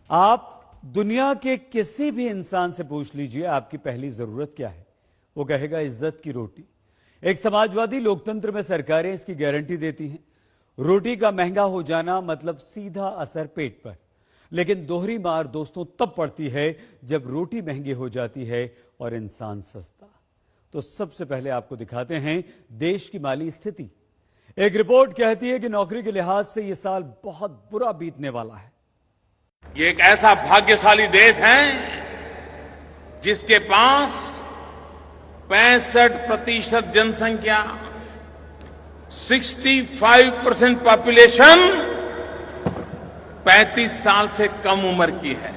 आप दुनिया के किसी भी इंसान से पूछ लीजिए आपकी पहली जरूरत क्या है, वो कहेगा इज्जत की रोटी। एक समाजवादी लोकतंत्र में सरकारें इसकी गारंटी देती हैं। रोटी का महंगा हो जाना मतलब सीधा असर पेट पर, लेकिन दोहरी मार दोस्तों तब पड़ती है जब रोटी महंगी हो जाती है और इंसान सस्ता। तो सबसे पहले आपको दिखाते हैं देश की माली स्थिति। एक रिपोर्ट कहती है कि नौकरी के लिहाज से यह साल बहुत बुरा बीतने वाला है। ये एक ऐसा भाग्यशाली देश है जिसके पास 65% जनसंख्या, 65% पॉपुलेशन 35 साल से कम उम्र की है।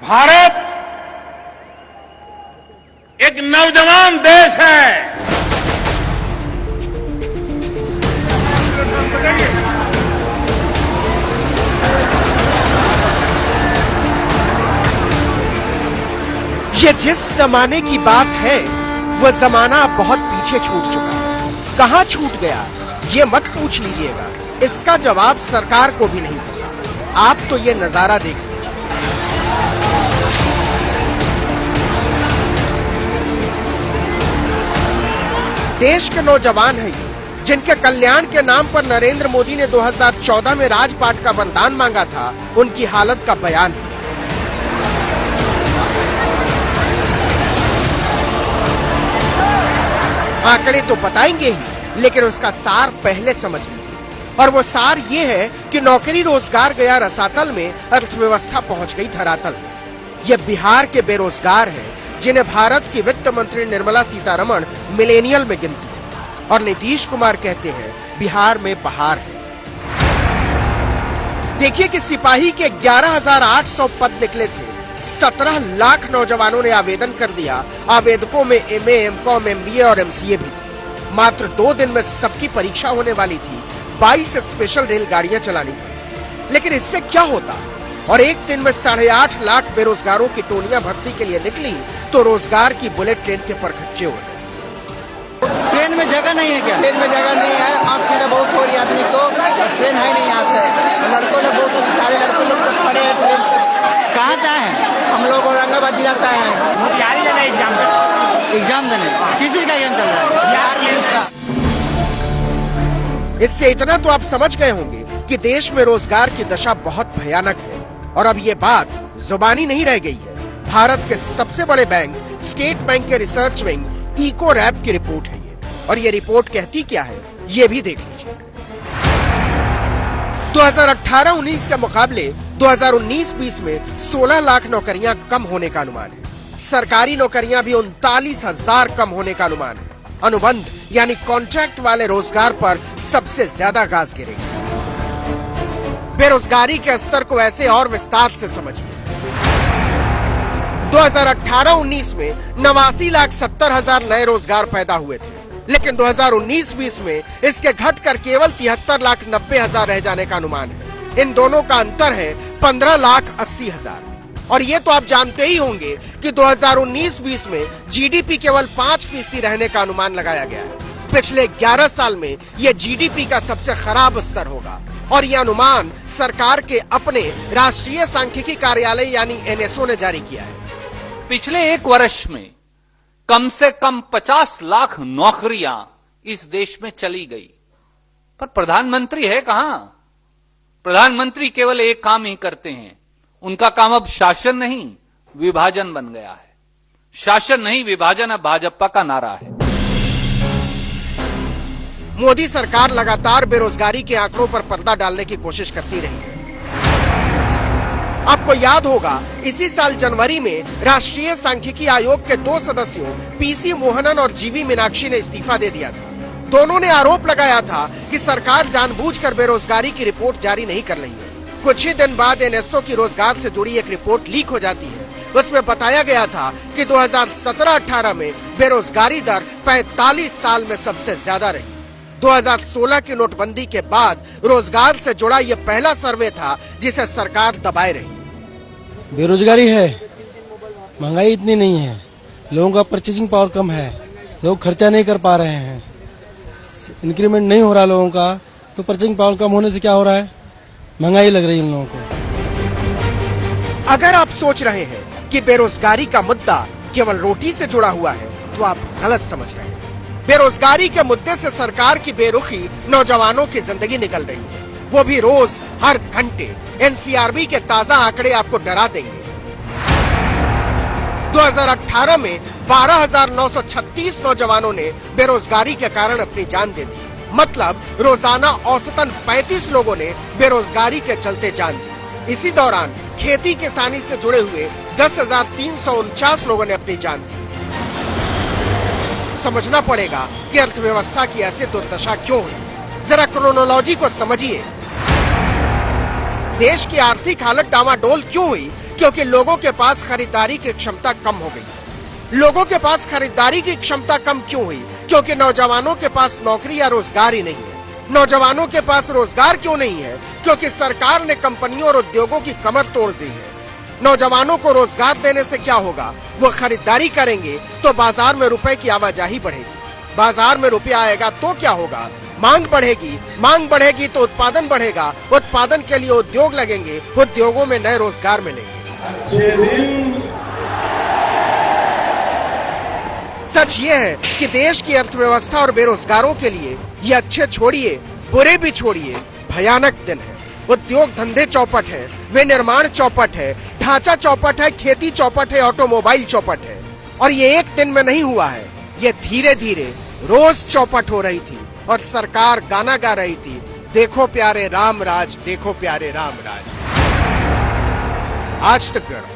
भारत एक नौजवान देश है। ये जिस जमाने की बात है वो जमाना बहुत पीछे छूट चुका है। कहाँ छूट गया ये मत पूछ लीजिएगा, इसका जवाब सरकार को भी नहीं पता। आप तो ये नजारा देख लीजिए। देश के नौजवान हैं ये, जिनके कल्याण के नाम पर नरेंद्र मोदी ने 2014 में राजपाट का वरदान मांगा था, उनकी हालत का बयान है। आंकड़े तो बताएंगे ही, लेकिन उसका सार पहले समझ लीजिए। और वो सार ये है कि नौकरी रोजगार गया रसातल में, अर्थव्यवस्था पहुंच गई धरातल में। ये बिहार के बेरोजगार हैं, जिन्हें भारत की वित्त मंत्री निर्मला सीतारमण मिलेनियल में गिनती है, और नीतीश कुमार कहते हैं बिहार में बहार है। देखिए कि सिपाही के 11,800 पद निकले थे। 17 लाख नौजवानों ने आवेदन कर दिया। आवेदकों में MA, MCOM, MBA और MCA भी थे। मात्र 2 दिन में सबकी परीक्षा होने वाली थी। 22 स्पेशल रेलगाड़ियां चलानी पड़ी। लेकिन इससे क्या होता? और एक दिन में 8.5 लाख बेरोजगारों की टोलियां भर्ती के लिए निकली तो रोजगार की बुलेट ट्रेन के परखच्चे उड़े। ट्रेन में जगह नहीं है क्या? ट्रेन में जगह नहीं है। असुविधा बहुत हो रही है आदमी को। ट्रेन है नहीं यहाँ से। लड़कों लोग बहुत सारे लड़कों लोग सब पड़े हैं ट्रेन पर। कहाँ से आए हैं? हम लोग औरंगाबाद जिला से आए हैं। तैयारी देना एग्जाम देने। किस चीज का एग्जाम चल रहा है? बिहार पुलिस का। इससे इतना तो आप समझ गए होंगे कि देश में रोजगार की दशा बहुत भयानक है। और अब ये बात जुबानी नहीं रह गई है। भारत के सबसे बड़े बैंक स्टेट बैंक के रिसर्च विंग इको रैप की रिपोर्ट है ये। और ये रिपोर्ट कहती क्या है ये भी देख लीजिए। 2018-19 के मुकाबले 2019-20 में 16 लाख नौकरियां कम होने का अनुमान है। सरकारी नौकरियां भी 39,000 कम होने का अनुमान है। अनुबंध यानी कॉन्ट्रैक्ट वाले रोजगार पर सबसे ज्यादा गाज गिरेगी। बेरोजगारी के स्तर को ऐसे और विस्तार से समझिए। 2018-19 में 89,70,000 नए रोजगार पैदा हुए थे, लेकिन 2019-20 में इसके घटकर केवल 73,90,000 रह जाने का अनुमान है। इन दोनों का अंतर है 15,80,000। और ये तो आप जानते ही होंगे कि 2019-20 में GDP केवल 5% रहने का अनुमान लगाया गया है। पिछले 11 साल में यह GDP का सबसे खराब स्तर होगा। और यह अनुमान सरकार के अपने राष्ट्रीय सांख्यिकी कार्यालय यानी NSO ने जारी किया है। पिछले 1 वर्ष में कम से कम 50 लाख नौकरियां इस देश में चली गई, पर प्रधानमंत्री है कहां? प्रधानमंत्री केवल एक काम ही करते हैं। उनका काम अब शासन नहीं विभाजन बन गया है। शासन नहीं विभाजन अब भाजपा का नारा है। मोदी सरकार लगातार बेरोजगारी के आंकड़ों पर पर्दा डालने की कोशिश करती रही है। आपको याद होगा इसी साल जनवरी में राष्ट्रीय सांख्यिकी आयोग के 2 सदस्यों PC मोहनन और GV मीनाक्षी ने इस्तीफा दे दिया था। दोनों ने आरोप लगाया था कि सरकार जानबूझकर बेरोजगारी की रिपोर्ट जारी नहीं कर रही है। कुछ ही दिन बाद NSO की रोजगार से जुड़ी एक रिपोर्ट लीक हो जाती है। उसमें बताया गया था कि 2017-18 में बेरोजगारी दर 45 साल में सबसे ज्यादा रही। 2016 की नोटबंदी के बाद रोजगार से जुड़ा ये पहला सर्वे था जिसे सरकार दबाए रही। बेरोजगारी है, महंगाई इतनी नहीं है, लोगों का परचेजिंग पावर कम है, लोग खर्चा नहीं कर पा रहे हैं, इंक्रीमेंट नहीं हो रहा लोगों का, तो परचेजिंग पावर कम होने से क्या हो रहा है, महंगाई लग रही है इन लोगों को। अगर आप सोच रहे हैं कि बेरोजगारी का मुद्दा केवल रोटी से जुड़ा हुआ है, तो आप गलत समझ रहे हैं। बेरोजगारी के मुद्दे से सरकार की बेरुखी नौजवानों की जिंदगी निकल रही है, वो भी रोज हर घंटे। एनसीआरबी के ताजा आंकड़े आपको डरा देंगे। 2018 में 12,936 नौजवानों ने बेरोजगारी के कारण अपनी जान दे दी। मतलब रोजाना औसतन 35 लोगों ने बेरोजगारी के चलते जान दी। इसी दौरान खेती किसानी से जुड़े हुए 10,349 लोगों ने अपनी जान दी। समझना पड़ेगा कि अर्थव्यवस्था की ऐसी दुर्दशा क्यों हुई। जरा क्रोनोलॉजी को समझिए। देश की आर्थिक हालत डामाडोल क्यों हुई? क्योंकि लोगों के पास खरीदारी की क्षमता कम हो गई। लोगों के पास खरीदारी की क्षमता कम क्यों हुई? क्योंकि नौजवानों के पास नौकरी या रोजगार ही नहीं है। नौजवानों के पास रोजगार क्यों नहीं है? क्योंकि सरकार ने कंपनियों और उद्योगों की कमर तोड़ दी है। नौजवानों को रोजगार देने से क्या होगा? वो खरीदारी करेंगे तो बाजार में रुपए की आवाजाही बढ़ेगी। बाजार में रुपया आएगा तो क्या होगा? मांग बढ़ेगी। मांग बढ़ेगी तो उत्पादन बढ़ेगा। उत्पादन के लिए उद्योग लगेंगे। उद्योगों में नए रोजगार मिलेंगे। सच ये है कि देश की अर्थव्यवस्था और बेरोजगारों के लिए ये अच्छे छोड़िए, बुरे भी छोड़िए, भयानक दिन है। उद्योग धंधे चौपट है, विनिर्माण चौपट है, ढांचा चौपट है, खेती चौपट है, ऑटोमोबाइल चौपट है। और ये एक दिन में नहीं हुआ है, ये धीरे धीरे रोज चौपट हो रही थी और सरकार गाना गा रही थी, देखो प्यारे राम राज, देखो प्यारे राम राज। आज तक ब्यूरो।